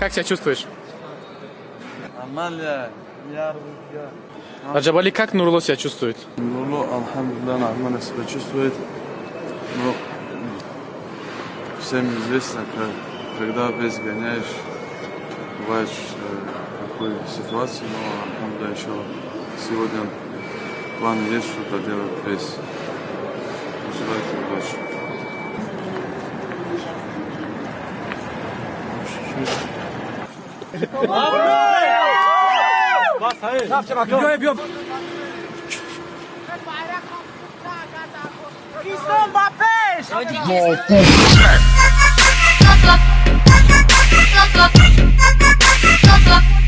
Как себя чувствуешь? Нормально. Раджабали, как Нурло себя чувствует? Нурло, алхамдулillah, нормально себя чувствует. Но всем известно, когда весь гоняешь, бываешь в такой ситуации, но алхамдулillah еще сегодня план есть, что-то делать весь. Желательно удачи. Fiston Mbappé! Stop, stop.